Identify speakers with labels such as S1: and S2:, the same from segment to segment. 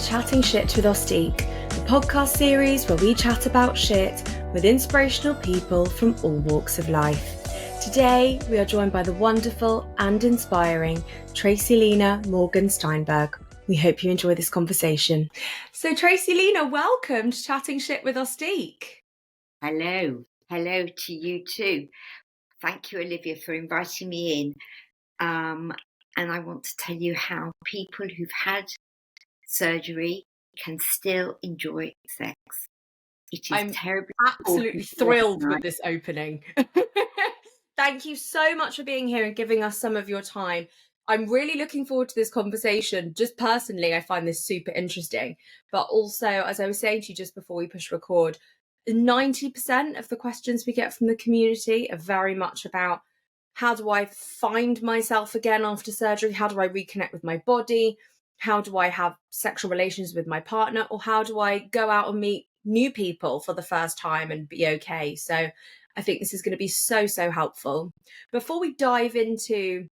S1: Chatting Shit with Ostique, the podcast series where we chat about shit with inspirational people from all walks of life. Today, we are joined by the wonderful and inspiring Tracylena Morgan Steinberg. We hope you enjoy this conversation. So, Tracylena, welcome to Chatting Shit with Ostique.
S2: Hello to you too. Thank you, Olivia, for inviting me in. And I want to tell you how people who've had surgery can still enjoy sex. It is
S1: I'm
S2: terribly
S1: absolutely thrilled with this opening. Thank you so much for being here and giving us some of your time. I'm really looking forward to this conversation. Just personally, I find this super interesting. But also, as I was saying to you just before we push record, 90% of the questions we get from the community are very much about how do I find myself again after surgery? How do I reconnect with my body? How do I have sexual relations with my partner? Or how do I go out and meet new people for the first time and be okay? So I think this is going to be so helpful. Before we dive into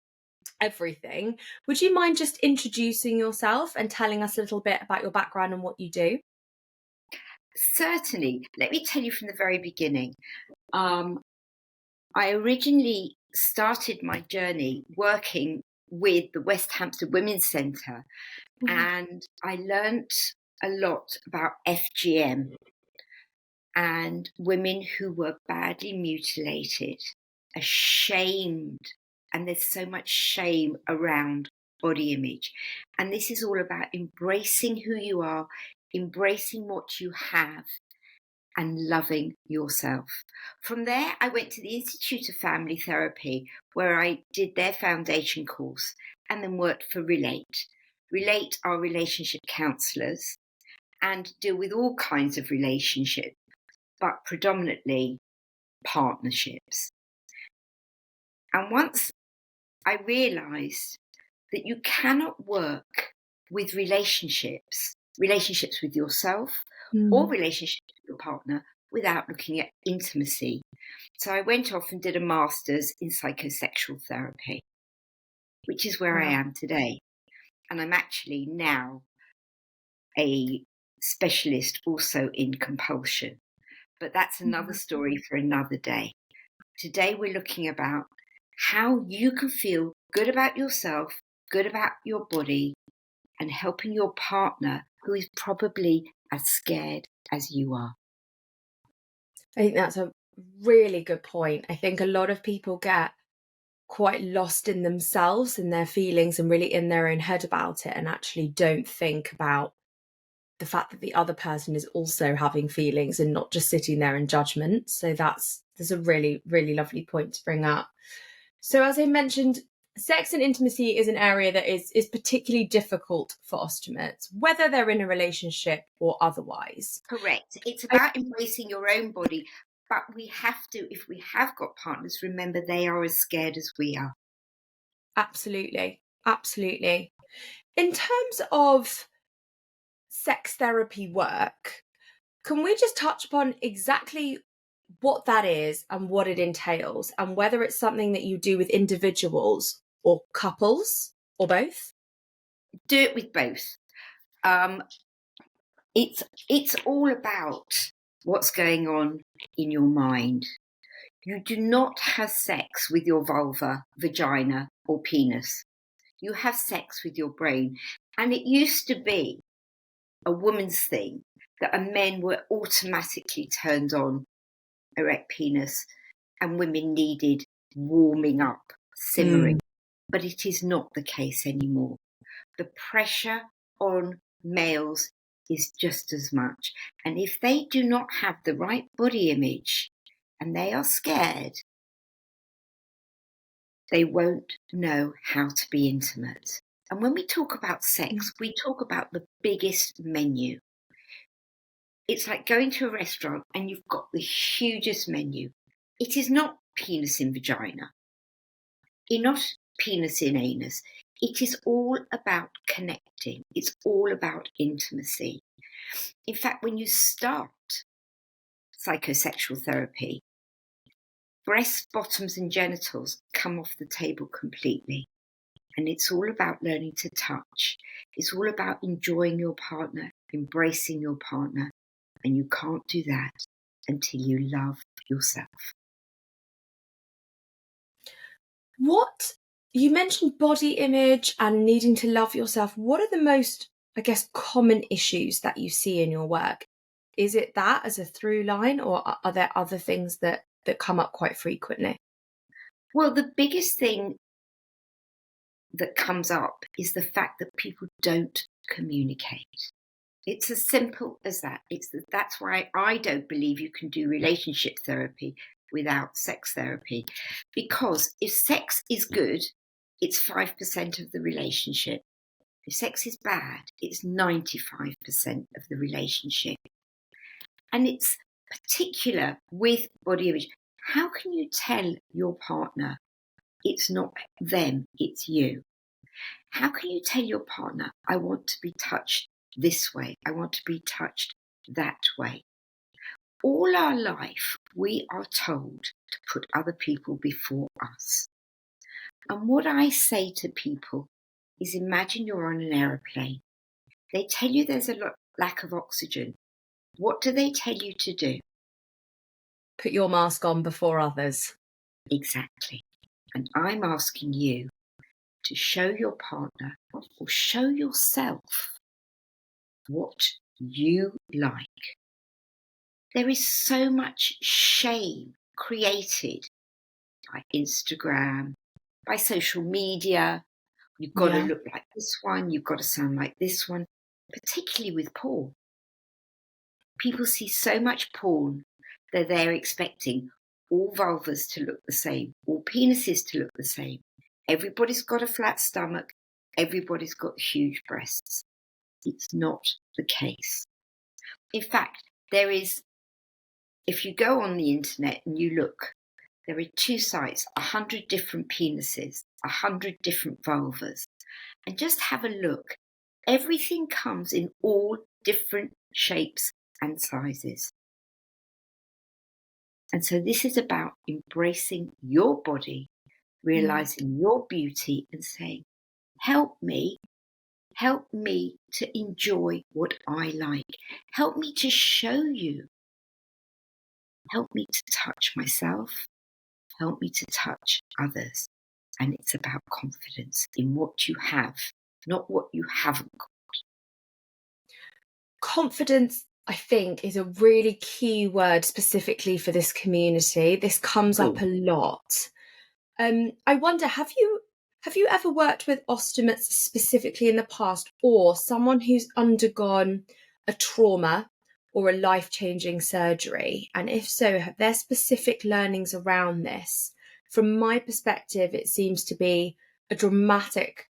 S1: everything, would you mind just introducing yourself and telling us a little bit about your background and what you do?
S2: Certainly. Let me tell you from the very beginning. I originally started my journey working with the West Hampstead Women's Centre, and I learnt a lot about FGM and women who were badly mutilated, ashamed, and there's so much shame around body image. And this is all about embracing who you are, embracing what you have, and loving yourself. From there, I went to the Institute of Family Therapy, where I did their foundation course and then worked for Relate. Relate are relationship counsellors and deal with all kinds of relationships, but predominantly partnerships. And once I realised that you cannot work with relationships with yourself or relationships with your partner without looking at intimacy. So I went off and did a master's in psychosexual therapy, which is where I am today. And I'm actually now a specialist also in compulsion. But that's another story for another day. Today we're looking about how you can feel good about yourself, good about your body, and helping your partner who is probably as scared as you are.
S1: I think that's a really good point. I think a lot of people get quite lost in themselves and their feelings and really in their own head about it and actually don't think about the fact that the other person is also having feelings and not just sitting there in judgment. So that's a really lovely point to bring up. So as I mentioned, sex and intimacy is an area that is particularly difficult for ostomates, whether they're in a relationship or otherwise.
S2: Correct. It's about embracing your own body, but we have to, if we have got partners, remember they are as scared as we are.
S1: Absolutely. In terms of sex therapy work, can we just touch upon exactly what that is and what it entails and whether it's something that you do with individuals or couples or both?
S2: Do it with both. It's all about what's going on in your mind. You do not have sex with your vulva, vagina, or penis. You have sex with your brain. And it used to be a woman's thing that men were automatically turned on, erect penis, and women needed warming up, simmering. But it is not the case anymore. The pressure on males is just as much. And if they do not have the right body image and they are scared, they won't know how to be intimate. And when we talk about sex, we talk about the biggest menu. It's like going to a restaurant and you've got the hugest menu. It is not penis in vagina. It's not penis in anus. It is all about connecting. It's all about intimacy. In fact, when you start psychosexual therapy, breasts, bottoms, and genitals come off the table completely. And it's all about learning to touch. It's all about enjoying your partner, embracing your partner. And you can't do that until you love yourself.
S1: What you mentioned body image and needing to love yourself. What are the most, I guess, common issues that you see in your work? Is it that as a through line, or are there other things that come up quite frequently?
S2: Well, the biggest thing that comes up is the fact that people don't communicate. It's as simple as that. That's why I don't believe you can do relationship therapy without sex therapy. Because if sex is good, it's 5% of the relationship. If sex is bad, it's 95% of the relationship. And it's particular with body image. How can you tell your partner it's not them, it's you? How can you tell your partner, I want to be touched this way, I want to be touched that way? All our life, we are told to put other people before us. And what I say to people is, imagine you're on an aeroplane. They tell you there's a lack of oxygen. What do they tell you to do?
S1: Put your mask on before others.
S2: Exactly. And I'm asking you to show your partner or show yourself what you like. There is so much shame created by Instagram, by social media. You've got to look like this one, you've got to sound like this one, particularly with porn. People see so much porn that they're expecting all vulvas to look the same, all penises to look the same. Everybody's got a flat stomach, everybody's got huge breasts. It's not the case. In fact, if you go on the internet and you look, there are 2 sites, 100 different penises, 100 different vulvas, and just have a look. Everything comes in all different shapes and sizes. And so this is about embracing your body, realizing your beauty and saying, help me to enjoy what I like. Help me to show you. Help me to touch myself. Help me to touch others. And it's about confidence in what you have, not what you haven't got.
S1: Confidence, I think, is a really key word specifically for this community. This comes up a lot. I wonder, have you ever worked with ostomates specifically in the past, or someone who's undergone a trauma or a life-changing surgery? And if so, have there specific learnings around this? From my perspective, it seems to be a dramatic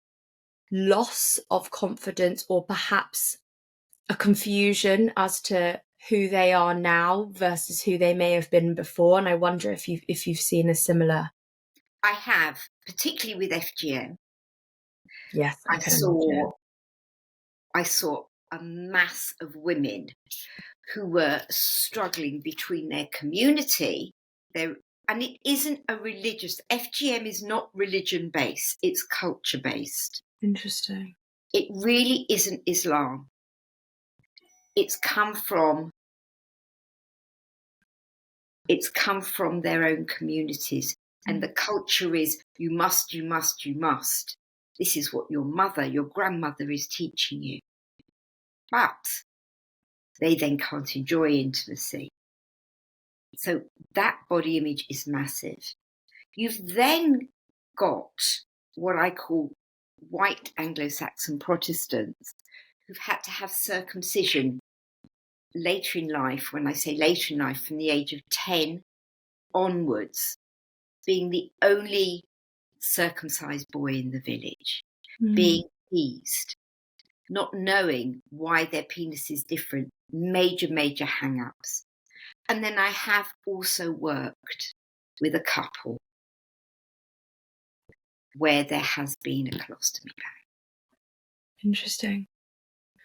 S1: loss of confidence, or perhaps a confusion as to who they are now versus who they may have been before. And I wonder if you've seen a similar.
S2: I have, particularly with FGM.
S1: Yes,
S2: I saw a mass of women who were struggling between their community, and it isn't a religious. FGM is not religion based; it's culture based.
S1: Interesting.
S2: It really isn't Islam. It's come from their own communities. And the culture is, you must, you must, you must. This is what your mother, your grandmother is teaching you. But they then can't enjoy intimacy. So that body image is massive. You've then got what I call white Anglo-Saxon Protestants who've had to have circumcision later in life. When I say later in life, from the age of 10 onwards, being the only circumcised boy in the village, being teased, not knowing why their penis is different, major hang-ups. And then I have also worked with a couple where there has been a colostomy bag.
S1: Interesting.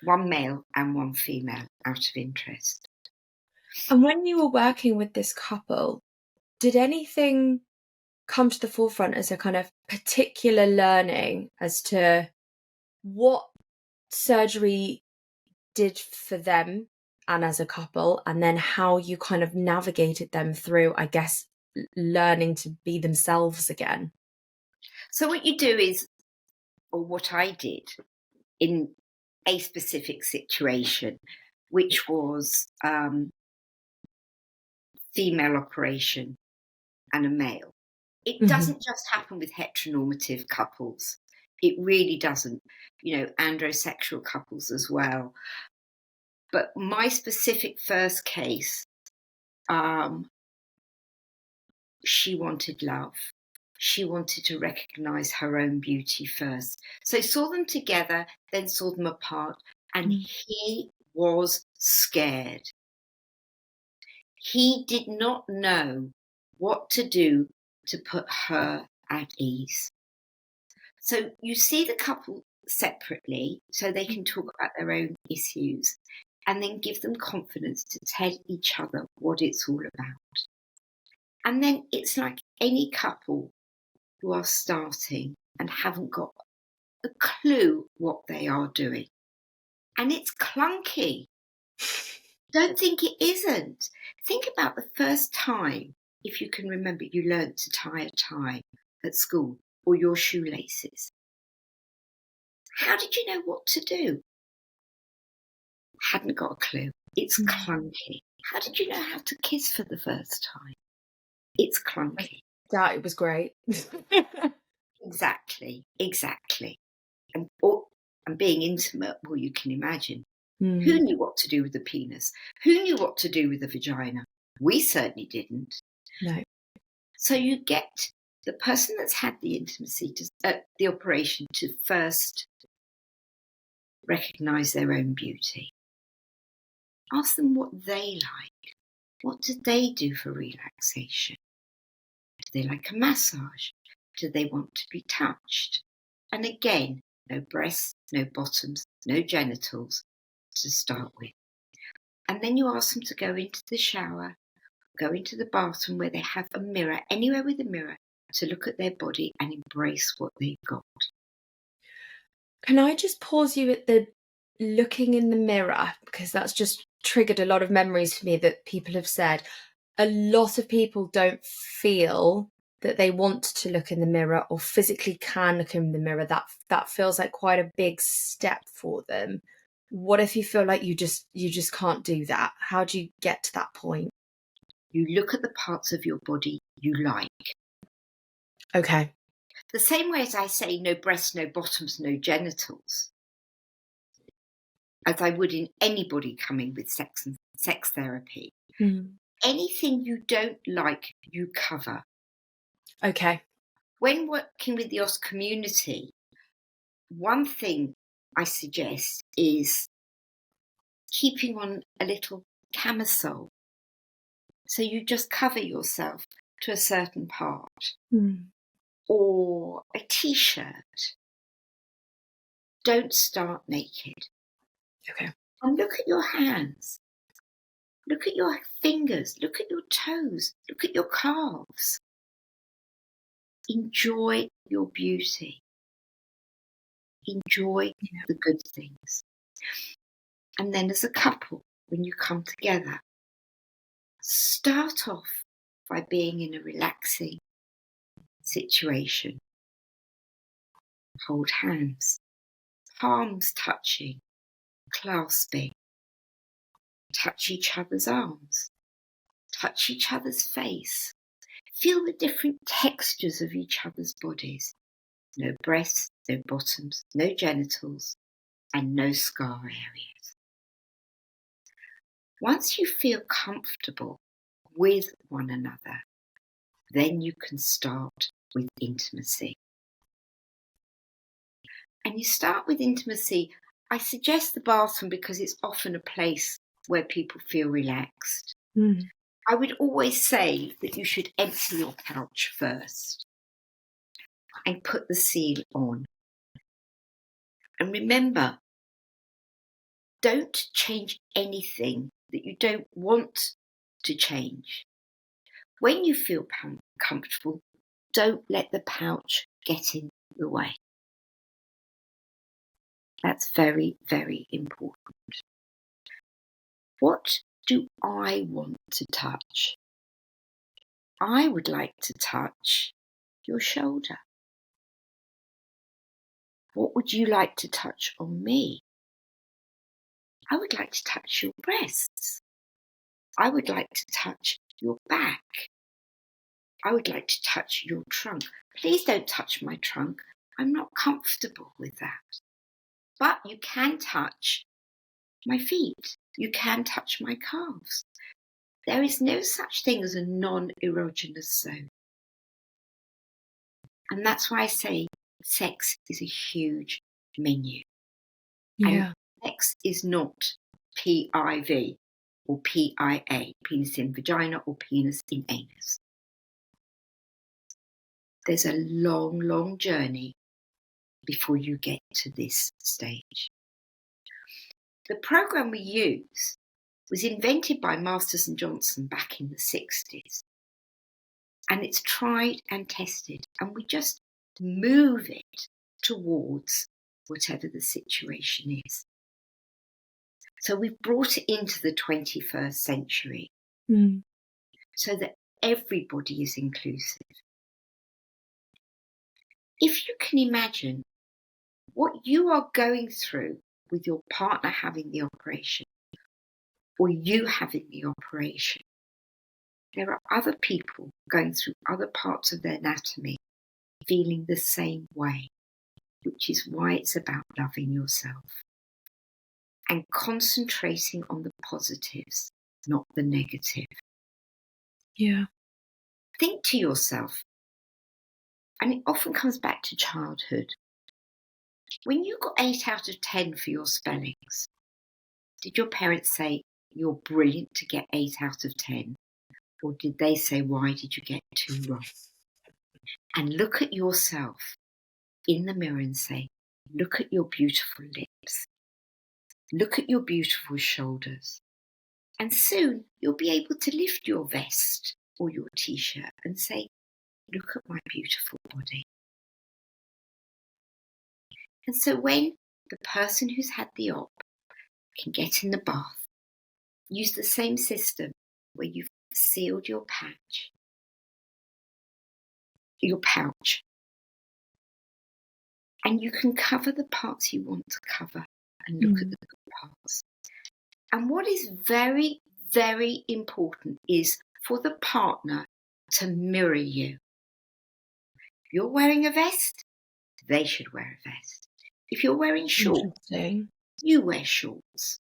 S2: One male and one female, out of interest.
S1: And when you were working with this couple, did anything come to the forefront as a kind of particular learning as to what surgery did for them and as a couple, and then how you kind of navigated them through, I guess, learning to be themselves again?
S2: So what you do is, or what I did in a specific situation, which was female operation and a male. It doesn't just happen with heteronormative couples. It really doesn't. Androsexual couples as well. But my specific first case, she wanted love. She wanted to recognise her own beauty first. So saw them together, then saw them apart, and he was scared. He did not know what to do to put her at ease. So you see the couple separately so they can talk about their own issues and then give them confidence to tell each other what it's all about. And then it's like any couple who are starting and haven't got a clue what they are doing. And it's clunky. Don't think it isn't. Think about the first time, if you can remember, you learnt to tie a tie at school or your shoelaces. How did you know what to do? Hadn't got a clue. It's clunky. How did you know how to kiss for the first time? It's clunky.
S1: That was great.
S2: Exactly. And being intimate, well, you can imagine.
S1: Mm.
S2: Who knew what to do with the penis? Who knew what to do with the vagina? We certainly didn't.
S1: No.
S2: So you get the person that's had the intimacy, the operation, to first recognise their own beauty. Ask them what they like. What do they do for relaxation? Do they like a massage? Do they want to be touched? And again, no breasts, no bottoms, no genitals to start with. And then you ask them to go into the shower, go into the bathroom where they have a mirror, anywhere with a mirror, to look at their body and embrace what they've got.
S1: Can I just pause you at the looking in the mirror? Because that's just triggered a lot of memories for me that people have said. A lot of people don't feel that they want to look in the mirror or physically can look in the mirror. That feels like quite a big step for them. What if you feel like you just can't do that? How do you get to that point?
S2: You look at the parts of your body you like.
S1: Okay.
S2: The same way as I say no breasts, no bottoms, no genitals, as I would in anybody coming with sex therapy. Anything you don't like, you cover.
S1: Okay.
S2: When working with the OS community, one thing I suggest is keeping on a little camisole. So you just cover yourself to a certain part. Or a t-shirt. Don't start naked.
S1: Okay.
S2: And look at your hands. Look at your fingers. Look at your toes. Look at your calves. Enjoy your beauty. Enjoy the good things. And then as a couple, when you come together, start off by being in a relaxing situation. Hold hands, palms touching, clasping. Touch each other's arms. Touch each other's face. Feel the different textures of each other's bodies. No breasts, no bottoms, no genitals, and no scar areas. Once you feel comfortable with one another, then you can start with intimacy. And you start with intimacy. I suggest the bathroom because it's often a place where people feel relaxed. I would always say that you should empty your pouch first and put the seal on. And remember, don't change anything that you don't want to change. When you feel comfortable, don't let the pouch get in the way. That's very, very important. What do I want to touch? I would like to touch your shoulder. What would you like to touch on me? I would like to touch your breasts. I would like to touch your back. I would like to touch your trunk. Please don't touch my trunk. I'm not comfortable with that. But you can touch my feet. You can touch my calves. There is no such thing as a non-erogenous zone. And that's why I say sex is a huge menu.
S1: Yeah.
S2: And sex is not PIV or PIA, penis in vagina or penis in anus. There's a long, long journey before you get to this stage. The program we use was invented by Masters and Johnson back in the 60s. And it's tried and tested, and we just move it towards whatever the situation is. So we've brought it into the 21st century so that everybody is inclusive. If you can imagine what you are going through with your partner having the operation or you having the operation, there are other people going through other parts of their anatomy feeling the same way, which is why it's about loving yourself and concentrating on the positives, not the negative.
S1: Yeah.
S2: Think to yourself, and it often comes back to childhood. When you got 8 out of 10 for your spellings, did your parents say, you're brilliant to get 8 out of 10? Or did they say, why did you get 2 wrong? And look at yourself in the mirror and say, look at your beautiful lips. Look at your beautiful shoulders. And soon you'll be able to lift your vest or your t-shirt and say, look at my beautiful body. And so when the person who's had the op can get in the bath, use the same system where you've sealed your pouch, and you can cover the parts you want to cover and look at the good parts. And what is very, very important is for the partner to mirror you. If you're wearing a vest, they should wear a vest. If you're wearing shorts, you wear shorts.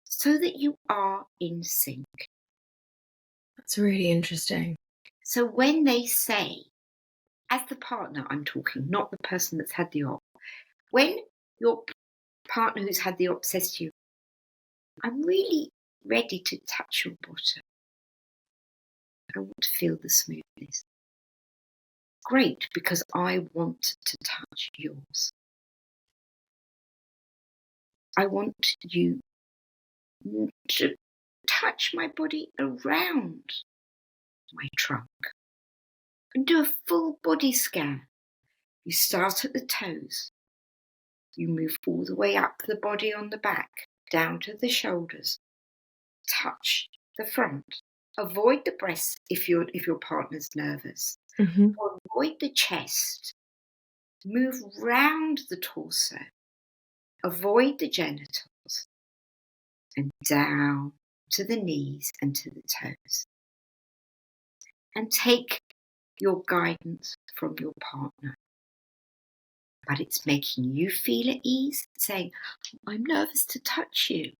S2: So that you are in sync.
S1: That's really interesting.
S2: So when they say, as the partner I'm talking, not the person that's had the op, when your partner who's had the op says to you, I'm really ready to touch your bottom. I want to feel the smoothness. Great, because I want to touch yours. I want you to touch my body around my trunk and do a full body scan. You start at the toes. You move all the way up the body on the back, down to the shoulders. Touch the front. Avoid the breasts if your partner's nervous. Avoid the chest. Move round the torso. Avoid the genitals. And down to the knees and to the toes. And take your guidance from your partner. But it's making you feel at ease, saying, I'm nervous to touch you.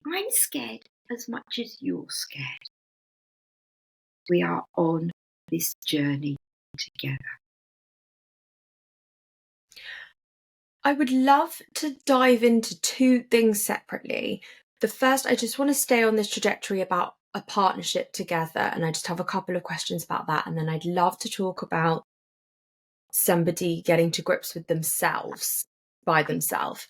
S2: I'm scared as much as you're scared. We are on this journey together.
S1: I would love to dive into 2 things separately. The first, I just want to stay on this trajectory about a partnership together, and I just have a couple of questions about that. And then I'd love to talk about somebody getting to grips with themselves by themselves.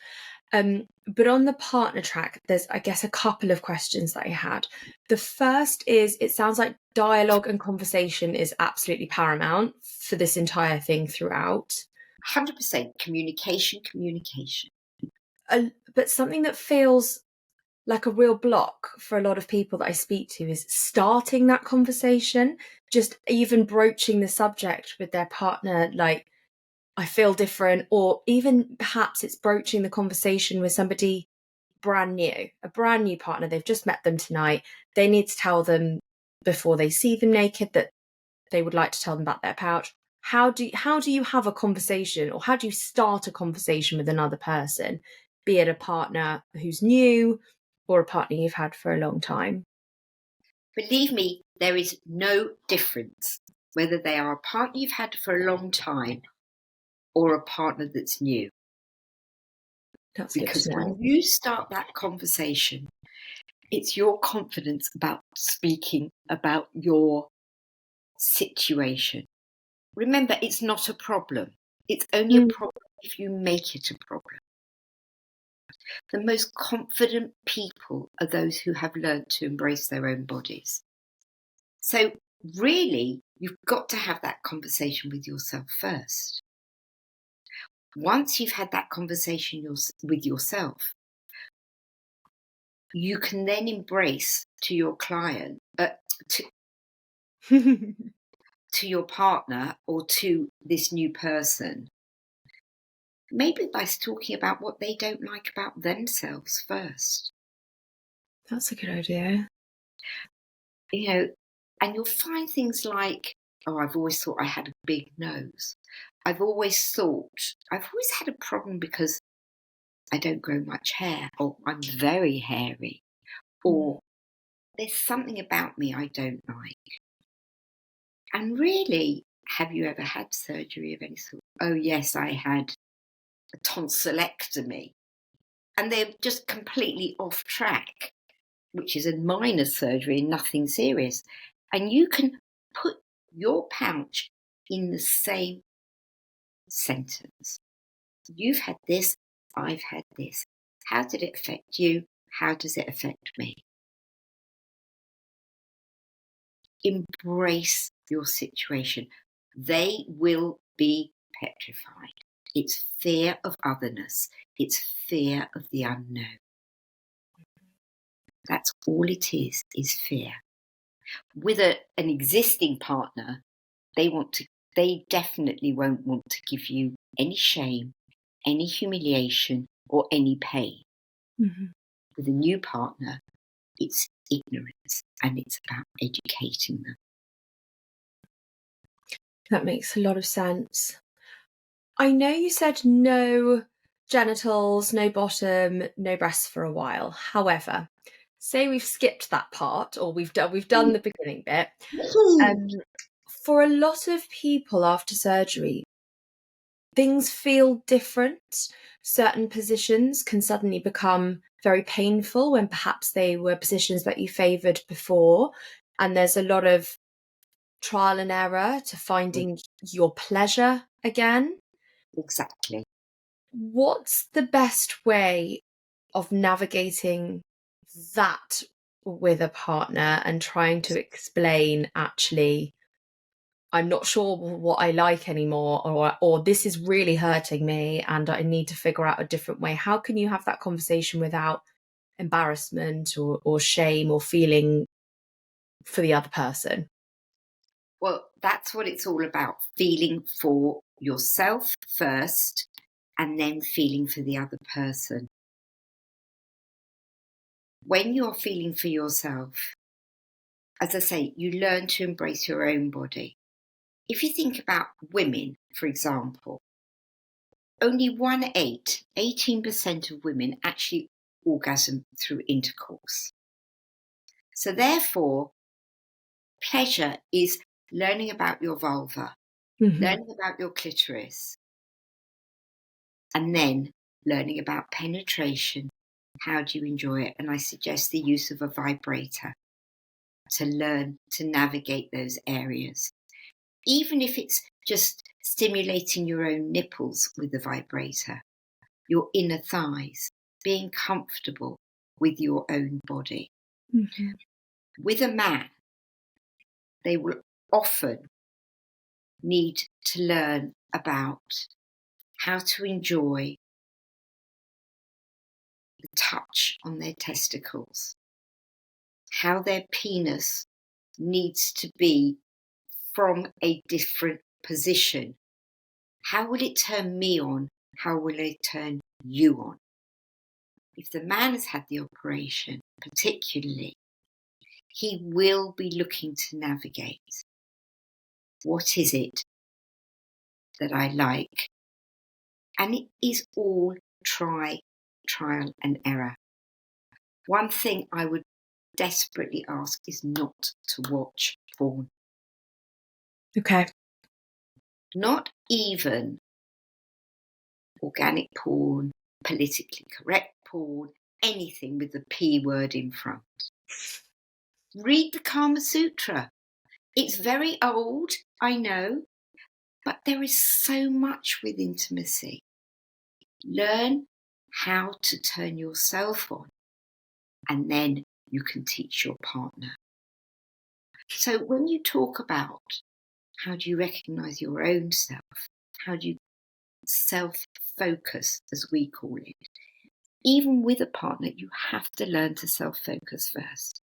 S1: But on the partner track, there's, I guess, a couple of questions that I had. The first is, it sounds like dialogue and conversation is absolutely paramount for this entire thing throughout.
S2: 100% communication.
S1: But something that feels like a real block for a lot of people that I speak to is starting that conversation, just even broaching the subject with their partner, like, I feel different, or even perhaps it's broaching the conversation with somebody a brand new partner. They've just met them tonight. They need to tell them before they see them naked that they would like to tell them about their pouch. How do you have a conversation, or how do you start a conversation with another person, be it a partner who's new or a partner you've had for a long time?
S2: Believe me, there is no difference whether they are a partner you've had for a long time or a partner that's new.
S1: That's
S2: Because
S1: good to know.
S2: when you start that conversation, it's your confidence about speaking about your situation. Remember, it's not a problem. It's only a problem if you make it a problem. The most confident people are those who have learned to embrace their own bodies. So really, you've got to have that conversation with yourself first. Once you've had that conversation with yourself, you can then embrace to your client, to your partner or to this new person, maybe by talking about what they don't like about themselves first.
S1: That's a good idea.
S2: You know, and you'll find things like, oh, I've always thought I had a big nose. I've always had a problem because I don't grow much hair, or I'm very hairy, or there's something about me I don't like. And really, have you ever had surgery of any sort? Oh, yes, I had a tonsillectomy. And they're just completely off track, which is a minor surgery, nothing serious. And you can put your pouch in the same sentence. You've had this, I've had this. How did it affect you? How does it affect me? Embrace your situation. They will be petrified. It's fear of otherness. It's fear of the unknown. That's all it is fear. With an existing partner, they definitely won't want to give you any shame, any humiliation, or any pain.
S1: Mm-hmm.
S2: With a new partner, it's ignorance, and it's about educating them.
S1: That makes a lot of sense. I know you said no genitals, no bottom, no breasts for a while. However, say we've skipped that part, or we've done the beginning bit. For a lot of people after surgery, things feel different. Certain positions can suddenly become very painful when perhaps they were positions that you favoured before. And there's a lot of trial and error to finding your pleasure again.
S2: Exactly.
S1: What's the best way of navigating that with a partner and trying to explain, actually, I'm not sure what I like anymore, or this is really hurting me and I need to figure out a different way? How can you have that conversation without embarrassment or shame or feeling for the other person?
S2: Well, that's what it's all about. Feeling for yourself first and then feeling for the other person. When you're feeling for yourself, as I say, you learn to embrace your own body. If you think about women, for example, only 18% of women actually orgasm through intercourse. So therefore, pleasure is learning about your vulva, learning about your clitoris, and then learning about penetration. How do you enjoy it? And I suggest the use of a vibrator to learn to navigate those areas. Even if it's just stimulating your own nipples with the vibrator, your inner thighs, being comfortable with your own body.
S1: Mm-hmm.
S2: With a man, they will often need to learn about how to enjoy the touch on their testicles, how their penis needs to be from a different position. How will it turn me on? How will it turn you on? If the man has had the operation, particularly, he will be looking to navigate. What is it that I like? And it is all trial and error. One thing I would desperately ask is not to watch porn.
S1: Okay.
S2: Not even organic porn, politically correct porn, anything with the P word in front. Read the Kama Sutra. It's very old, I know, but there is so much with intimacy. Learn how to turn yourself on, and then you can teach your partner. So when you talk about how do you recognize your own self, how do you self-focus, as we call it, even with a partner, you have to learn to self-focus first.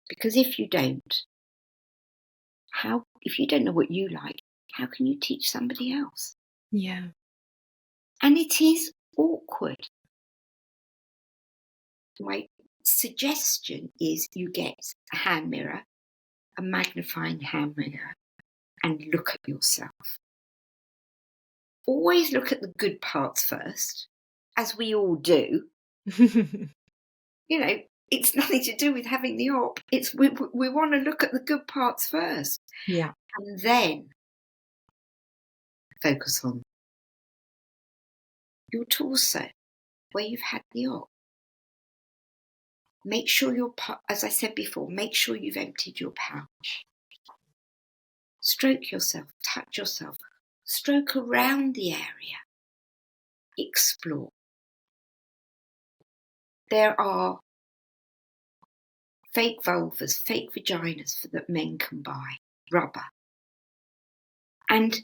S2: Because if you don't, if you don't know what you like, how can you teach somebody else?
S1: Yeah.
S2: And it is awkward. My suggestion is you get a hand mirror, a magnifying hand mirror, and look at yourself. Always look at the good parts first, as we all do. You know, it's nothing to do with having the op. It's we want to look at the good parts first.
S1: Yeah.
S2: And then focus on your torso, where you've had the op. Make sure as I said before, make sure you've emptied your pouch. Stroke yourself, touch yourself, stroke around the area. Explore. There are fake vulvas, fake vaginas that men can buy, rubber. And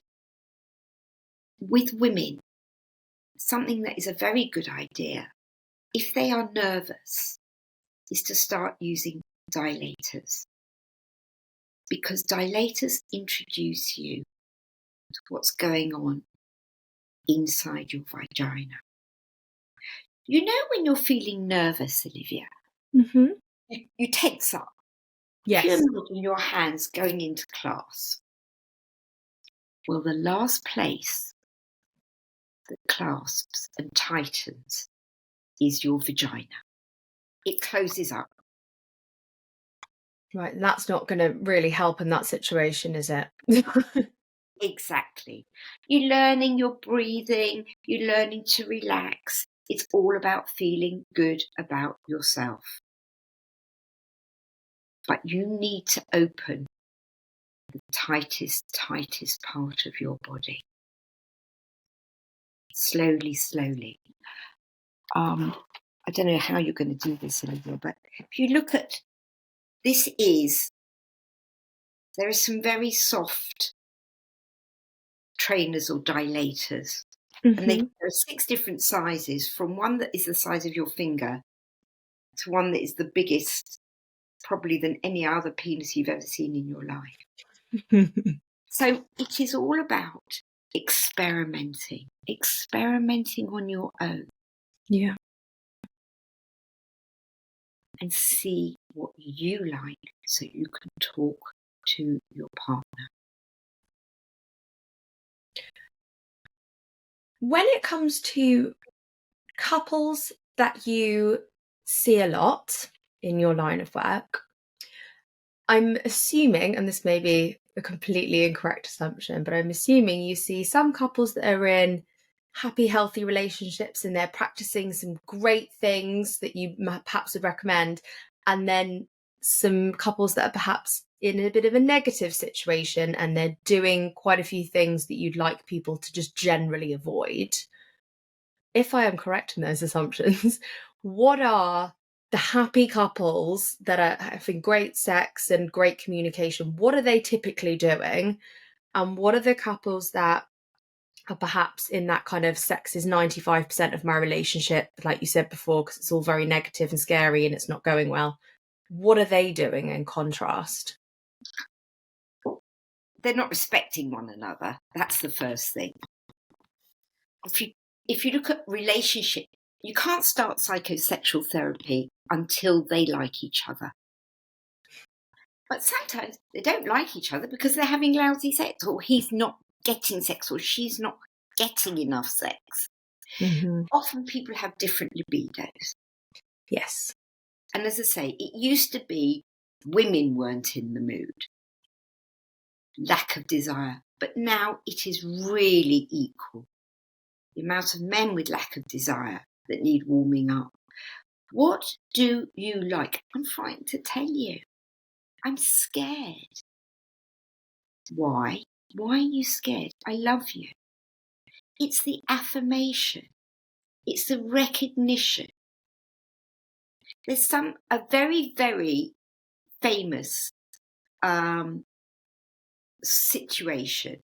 S2: with women, something that is a very good idea, if they are nervous, is to start using dilators. Because dilators introduce you to what's going on inside your vagina. You know when you're feeling nervous, Olivia,
S1: Mm-hmm.
S2: you tense up.
S1: Yes.
S2: If you imagine your hands going into clasp, well, the last place that clasps and tightens is your vagina. It closes up.
S1: Right. That's not going to really help in that situation, is it?
S2: Exactly. You're learning your breathing, you're learning to relax. It's all about feeling good about yourself. But you need to open the tightest part of your body. Slowly, slowly. I don't know how you're going to do this, Olivia, but if you look at there are some very soft trainers or dilators.
S1: Mm-hmm.
S2: And there are 6 different sizes, from one that is the size of your finger to one that is the biggest, probably, than any other penis you've ever seen in your life. So it is all about experimenting on your own.
S1: Yeah.
S2: And see what you like so you can talk to your partner.
S1: When it comes to couples that you see a lot in your line of work, I'm assuming, and this may be a completely incorrect assumption, but I'm assuming you see some couples that are in happy, healthy relationships and they're practicing some great things that you perhaps would recommend, and then some couples that are perhaps in a bit of a negative situation and they're doing quite a few things that you'd like people to just generally avoid. if I am correct in those assumptions, what are the happy couples that are having great sex and great communication? What are they typically doing? And what are the couples that are perhaps in that kind of sex is 95% of my relationship, like you said before, because it's all very negative and scary and it's not going well? What are they doing in contrast?
S2: They're not respecting one another. That's the first thing. If you look at relationship, you can't start psychosexual therapy until they like each other. But sometimes they don't like each other because they're having lousy sex, or he's not getting sex, or she's not getting enough sex.
S1: Mm-hmm.
S2: Often people have different libidos.
S1: Yes.
S2: And as I say, it used to be women weren't in the mood, lack of desire, but now it is really equal. The amount of men with lack of desire that need warming up. What do you like? I'm frightened to tell you. I'm scared. Why? Why are you scared? I love you. It's the affirmation. It's the recognition. There's a very, very famous situation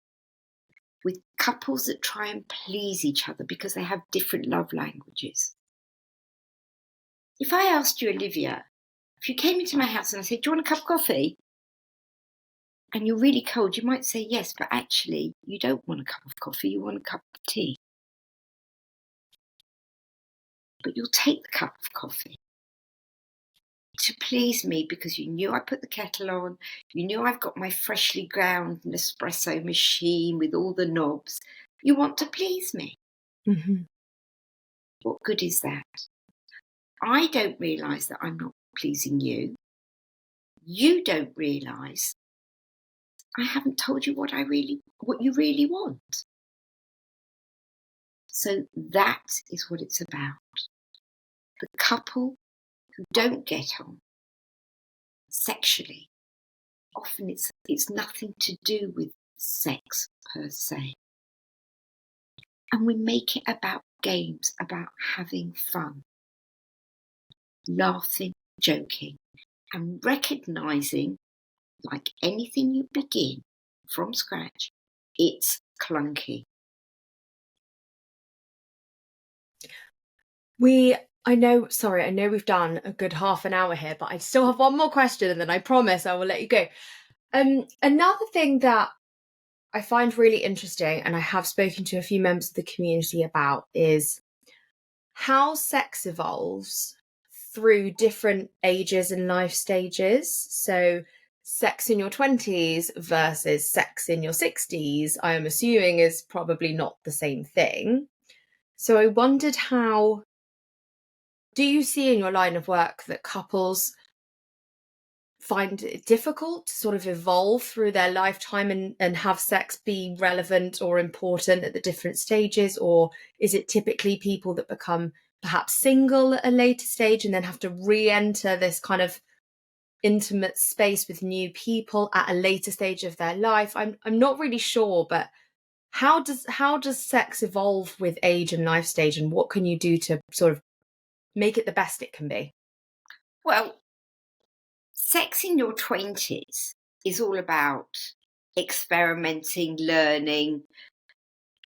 S2: with couples that try and please each other because they have different love languages. If I asked you, Olivia, if you came into my house and I said, do you want a cup of coffee? And you're really cold, you might say yes, but actually you don't want a cup of coffee, you want a cup of tea. But you'll take the cup of coffee to please me because you knew I put the kettle on, you knew I've got my freshly ground Nespresso machine with all the knobs. You want to please me.
S1: Mm-hmm.
S2: What good is that? I don't realise that I'm not pleasing you. You don't realise I haven't told you what you really want. So that is what it's about. The couple who don't get on sexually, often it's nothing to do with sex per se. And we make it about games, about having fun, laughing, joking, and recognising, like anything you begin from scratch, it's clunky.
S1: I know we've done a good half an hour here, but I still have one more question and then I promise I will let you go. Another thing that I find really interesting, and I have spoken to a few members of the community about, is how sex evolves through different ages and life stages. So sex in your 20s versus sex in your 60s, I am assuming is probably not the same thing. So I wondered, do you see in your line of work that couples find it difficult to sort of evolve through their lifetime and have sex be relevant or important at the different stages? Or is it typically people that become perhaps single at a later stage and then have to re-enter this kind of intimate space with new people at a later stage of their life? I'm not really sure, but how does sex evolve with age and life stage, and what can you do to sort of make it the best it can be?
S2: Well, sex in your 20s is all about experimenting, learning,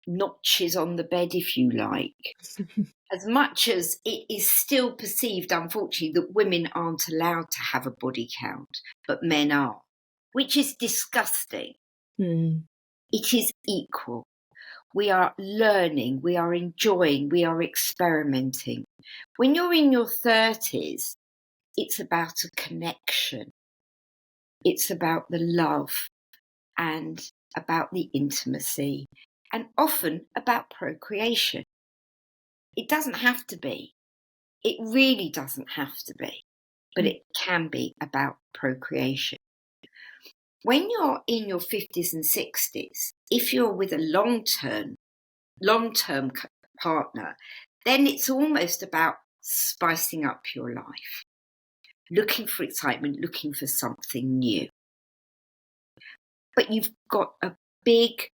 S2: notches on the bed, if you like. As much as it is still perceived, unfortunately, that women aren't allowed to have a body count, but men are, which is disgusting. It is equal. We are learning, we are enjoying, we are experimenting. When you're in your 30s, it's about a connection. It's about the love and about the intimacy, and often about procreation. It doesn't have to be. It really doesn't have to be, but it can be about procreation. When you're in your 50s and 60s, if you're with a long-term partner, then it's almost about spicing up your life, looking for excitement, looking for something new. But you've got a big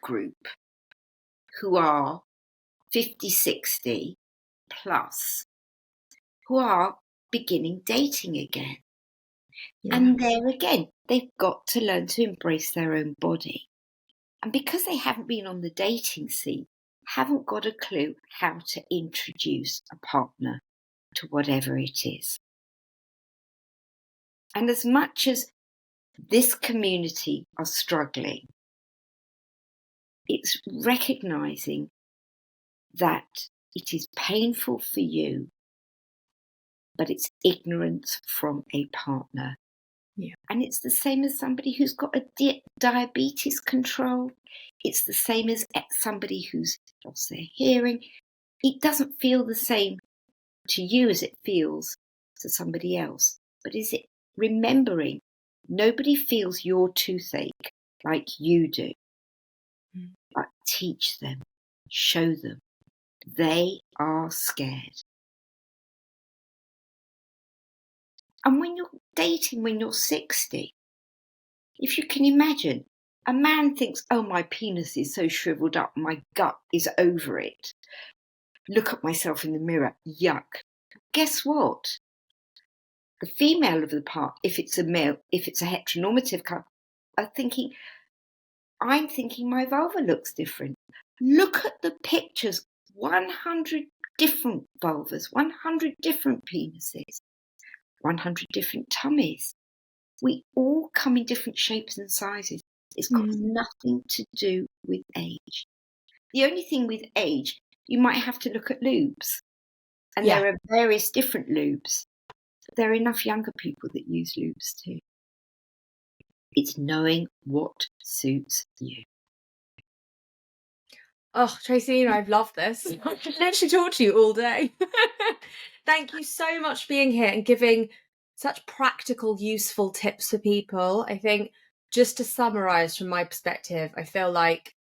S2: group who are 50, 60 plus who are beginning dating again.
S1: Yeah.
S2: And there again, they've got to learn to embrace their own body. And because they haven't been on the dating scene, haven't got a clue how to introduce a partner to whatever it is. And as much as this community are struggling, it's recognizing that it is painful for you, but it's ignorance from a partner.
S1: Yeah.
S2: And it's the same as somebody who's got a diabetes control. It's the same as somebody who's lost their hearing. It doesn't feel the same to you as it feels to somebody else. But is it remembering nobody feels your toothache like you do? But teach them, show them. They are scared. And when you're dating, when you're 60, if you can imagine, a man thinks, oh, my penis is so shriveled up, my gut is over it. Look at myself in the mirror, yuck. Guess what? The female of the part, if it's a male, if it's a heteronormative couple, are thinking, I'm thinking my vulva looks different. Look at the pictures, 100 different vulvas, 100 different penises, 100 different tummies. We all come in different shapes and sizes. It's got nothing to do with age. The only thing with age, you might have to look at lubes. And there are various different lubes. But there are enough younger people that use lubes too. It's knowing what suits you.
S1: Oh, Tracylena, I've loved this. I could literally talk to you all day. Thank you so much for being here and giving such practical, useful tips for people. I think, just to summarise from my perspective, I feel like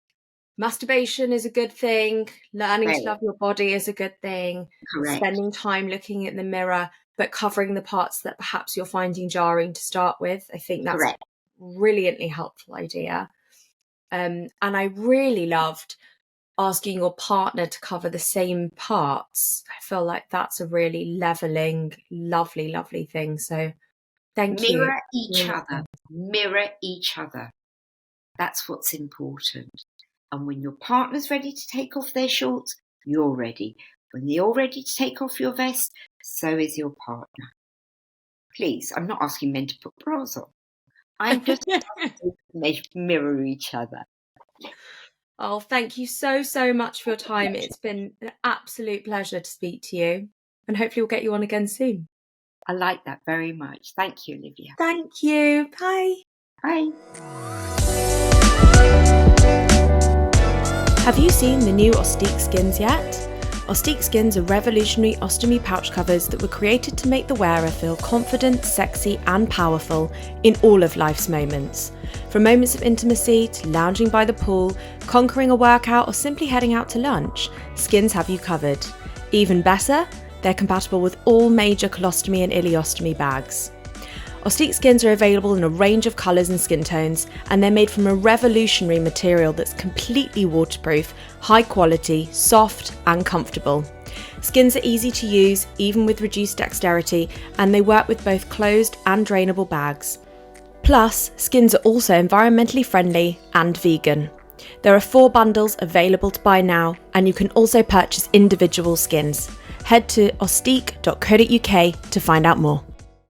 S1: masturbation is a good thing, learning to love your body is a good thing, spending time looking in the mirror, but covering the parts that perhaps you're finding jarring to start with. I think that's a brilliantly helpful idea. And I really loved asking your partner to cover the same parts. I feel like that's a really leveling, lovely, lovely thing. So thank you.
S2: Mirror each other. Mirror each other. That's what's important. And when your partner's ready to take off their shorts, you're ready. When you're ready to take off your vest, so is your partner. Please, I'm not asking men to put bras on. I'm just asking to mirror each other.
S1: Oh, thank you so, so much for your time. It's been an absolute pleasure to speak to you. And hopefully we'll get you on again soon.
S2: I like that very much. Thank you, Olivia.
S1: Thank you. Bye.
S2: Bye.
S3: Have you seen the new Ostique skins yet? Ostique skins are revolutionary ostomy pouch covers that were created to make the wearer feel confident, sexy and powerful in all of life's moments. From moments of intimacy to lounging by the pool, conquering a workout or simply heading out to lunch, skins have you covered. Even better, they're compatible with all major colostomy and ileostomy bags. Ostique skins are available in a range of colours and skin tones, and they're made from a revolutionary material that's completely waterproof, high quality, soft and comfortable. Skins are easy to use, even with reduced dexterity, and they work with both closed and drainable bags. Plus, skins are also environmentally friendly and vegan. There are 4 bundles available to buy now, and you can also purchase individual skins. Head to ostique.co.uk to find out more.